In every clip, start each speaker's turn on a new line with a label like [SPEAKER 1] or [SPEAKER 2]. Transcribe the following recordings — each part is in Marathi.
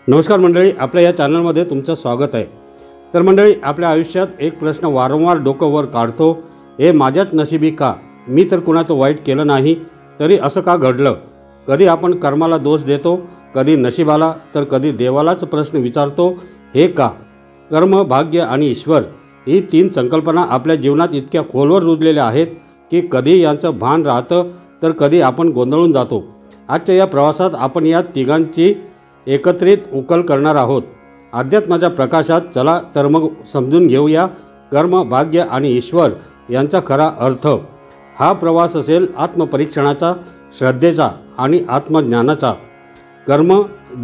[SPEAKER 1] नमस्कार मंडळी, आपल्या या चॅनलमध्ये तुमचं स्वागत आहे। तर मंडळी, आपल्या आयुष्यात एक प्रश्न वारंवार डोकं वर काढतो, हे माझ्याच नशिबी का? मी तर कुणाचं वाईट केलं नाही, तरी असं का घडलं? कधी आपण कर्माला दोष देतो, कधी नशिबाला, तर कधी देवालाच प्रश्न विचारतो, हे का? कर्म, भाग्य आणि ईश्वर ही तीन संकल्पना आपल्या जीवनात इतक्या खोलवर रुजलेल्या आहेत की कधी यांचं भान राहतं तर कधी आपण गोंधळून जातो। आजच्या या प्रवासात आपण या तिघांची एकत्रित उकल करणार आहोत। अध्यात्माच्या प्रकाशात चला तर मग समजून घेऊया कर्म, भाग्य आणि ईश्वर यांचा खरा अर्थ। हा प्रवास असेल आत्मपरीक्षणाचा, श्रद्धेचा आणि आत्मज्ञानाचा। कर्म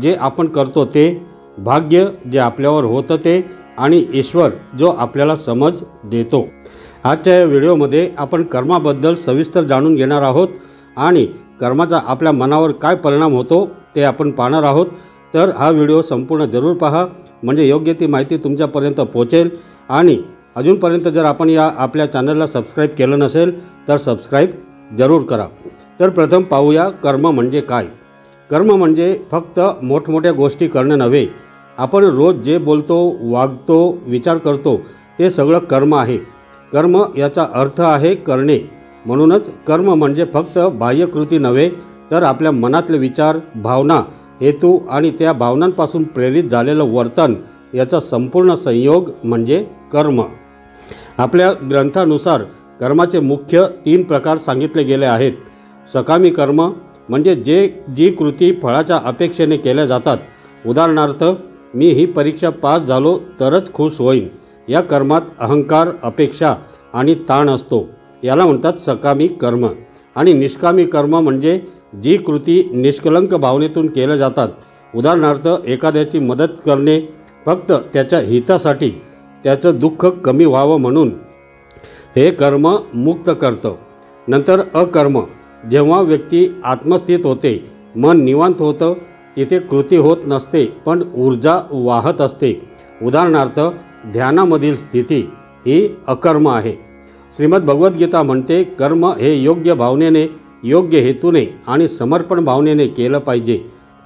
[SPEAKER 1] जे आपण करतो ते, भाग्य जे आपल्यावर होतं ते, आणि ईश्वर जो आपल्याला समज देतो। आजच्या या व्हिडिओमध्ये आपण कर्माबद्दल सविस्तर जाणून घेणार आहोत आणि कर्माचा आपल्या मनावर काय परिणाम होतो ते आपण पाहणार आहोत। तर हा व्हिडिओ संपूर्ण जरूर पहा, म्हणजे योग्य ती माहिती तुमच्यापर्यंत पोहोचेल। आणि अजूनपर्यंत जर आपण या आपल्या चॅनलला सबस्क्राईब केलं नसेल तर सबस्क्राईब जरूर करा। तर प्रथम पाहूया कर्म म्हणजे काय। कर्म म्हणजे फक्त मोठमोठ्या गोष्टी करणं नव्हे। आपण रोज जे बोलतो, वागतो, विचार करतो ते सगळं कर्म आहे। कर्म याचा अर्थ आहे करणे। म्हणूनच कर्म म्हणजे फक्त बाह्यकृती नव्हे, तर आपल्या मनातले विचार, भावना, हेतू आणि त्या भावनांपासून प्रेरित झालेलं वर्तन याचा संपूर्ण संयोग म्हणजे कर्म। आपल्या ग्रंथानुसार कर्माचे मुख्य 3 प्रकार सांगितले गेले आहेत। सकामी कर्म म्हणजे जी कृती फळाच्या अपेक्षेने केल्या जातात। उदाहरणार्थ, मी ही परीक्षा पास झालो तरच खुश होईन, या कर्मात अहंकार, अपेक्षा आणि ताण असतो, याला म्हणतात सकामी कर्म। आणि निष्कामी कर्म म्हणजे जी कृती निष्कलंक भावनेतून केल्या जातात। उदाहरणार्थ, एखाद्याची मदत करणे फक्त त्याच्या हितासाठी, त्याचं दुःख कमी व्हावं म्हणून, हे कर्म मुक्त करतं। नंतर अकर्म, जेव्हा व्यक्ती आत्मस्थित होते, मन निवांत होतं, तिथे कृती होत नसते पण ऊर्जा वाहत असते। उदाहरणार्थ, ध्यानामधील स्थिती ही अकर्म आहे। श्रीमद भगवद्गीता म्हणते, कर्म हे योग्य भावनेने, योग्य हेतूने आणि समर्पण भावनेने केलं पाहिजे।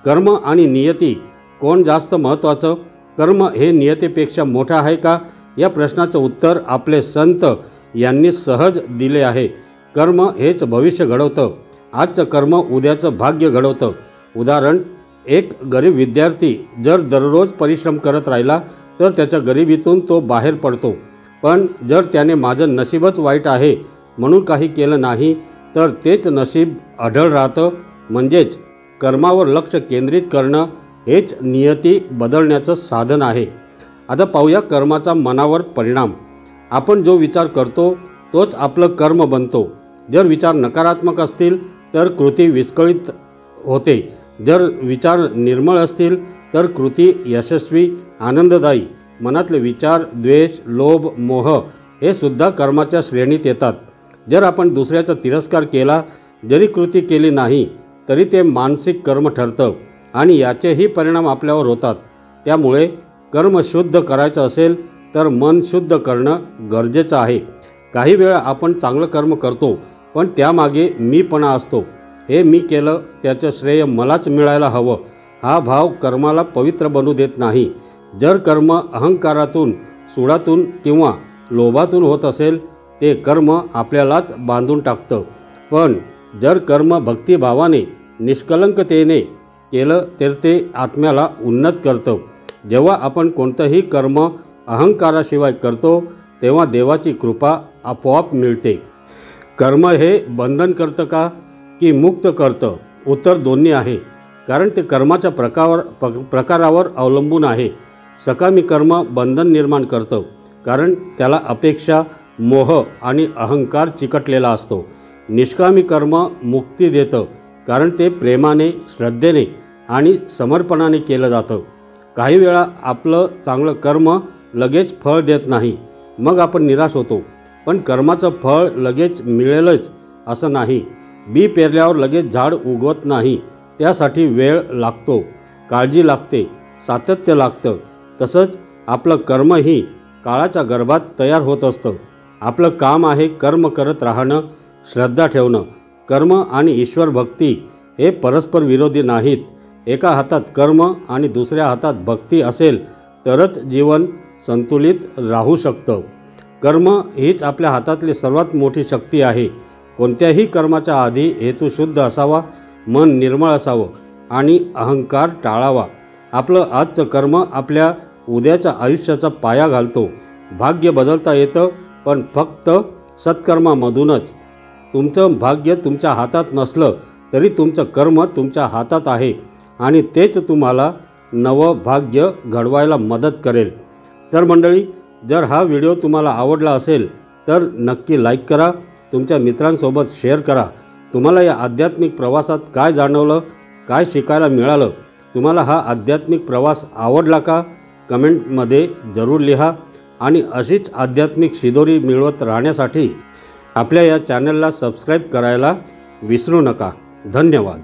[SPEAKER 1] कर्म आणि नियती कोण जास्त महत्त्वाचं? कर्म हे नियतीपेक्षा मोठं आहे का? या प्रश्नाचं उत्तर आपले संत यांनी सहज दिले आहे। कर्म हेच भविष्य घडवतं। आजचं कर्म उद्याचं भाग्य घडवतं। उदाहरण, एक गरीब विद्यार्थी जर दररोज परिश्रम करत राहिला तर त्याच्या गरिबीतून तो बाहेर पडतो। पण जर त्याने माझं नशीबच वाईट आहे म्हणून काही केलं नाही तर तेच नशीब अढळ राहतं। म्हणजेच कर्मावर लक्ष केंद्रित करणं हेच नियती बदलण्याचं साधन आहे। आता पाहूया कर्माचा मनावर परिणाम। आपण जो विचार करतो तोच आपलं कर्म बनतो। जर विचार नकारात्मक असतील तर कृती विस्कळीत होते। जर विचार निर्मळ असतील तर कृती यशस्वी, आनंददायी। मनातले विचार, द्वेष, लोभ, मोह हे सुद्धा कर्माच्या श्रेणीत येतात। जर आपण दुसऱ्याचा तिरस्कार केला, जरी कृती केली नाही तरी ते मानसिक कर्म ठरतं आणि याचेही परिणाम आपल्यावर होतात। त्यामुळे कर्म शुद्ध करायचं असेल तर मन शुद्ध करणं गरजेचं आहे। काही वेळा आपण चांगलं कर्म करतो पण त्यामागे मीपणा असतो। हे मी केलं, त्याचं श्रेय मलाच मिळायला हवं, हा भाव कर्माला पवित्र बनू देत नाही। जर कर्म अहंकारातून, सुडातून किंवा लोभातून होत असेल ते कर्म आपल्यालाच बांधून टाकतं। पण जर कर्म भक्तिभावाने, निष्कलंकतेने केलं तर ते आत्म्याला उन्नत करतं। जेव्हा आपण कोणतंही कर्म अहंकाराशिवाय करतो तेव्हा देवाची कृपा आपोआप मिळते। कर्म हे बंधन करतं का की मुक्त करतं? उत्तर दोन्ही आहे, कारण ते कर्माच्या प्रकारावर अवलंबून आहे। सकामी कर्म बंधन निर्माण करतं, कारण त्याला अपेक्षा, मोह आणि अहंकार चिकटलेला असतो। निष्कामी कर्म मुक्ती देतं, कारण ते प्रेमाने, श्रद्धेने आणि समर्पणाने केलं जातं। काही वेळा आपलं चांगलं कर्म लगेच फळ देत नाही, मग आपण निराश होतो। पण कर्माचं फळ लगेच मिळेलच असं नाही। बी पेरल्यावर लगेच झाड उगवत नाही, त्यासाठी वेळ लागतो, काळजी लागते, सातत्य लागतं। तसंच आपलं कर्मही काळाच्या गर्भात तयार होत असतं। आपलं काम आहे कर्म करत राहणं, श्रद्धा ठेवणं। कर्म आणि ईश्वर भक्ती हे परस्पर विरोधी नाहीत, एका हातात कर्म आणि दुसऱ्या हातात भक्ती असेल तरच जीवन संतुलित राहू शकतं. कर्म हीच आपल्या हातातली सर्वात मोठी शक्ती आहे. कोणत्याही कर्माच्या आधी हेतू शुद्ध असावा, मन निर्मळ असावं आणि अहंकार टाळावा. आपलं आजचं कर्म आपल्या उद्याच्या आयुष्याचा पाया घालतो. भाग्य बदलता येतं, पण फक्त सत्कर्मामधूनच. तुमचं भाग्य तुमच्या हातात नसलं तरी तुमचं कर्म तुमच्या हातात आहे आणि तेच तुम्हाला नवं भाग्य घडवायला मदत करेल. तर मंडळी, जर हा व्हिडिओ तुम्हाला आवडला असेल तर नक्की लाईक करा, तुमच्या मित्रांसोबत शेअर करा. तुम्हाला या आध्यात्मिक प्रवासात काय जाणवलं, काय शिकायला मिळालं, तुम्हाला हा आध्यात्मिक प्रवास आवडला का, कमेंटमध्ये जरूर लिहा. आणि अशीच आध्यात्मिक शिदोरी मिळवत राहण्यासाठी आपल्या या चॅनलला सबस्क्राईब करायला विसरू नका. धन्यवाद.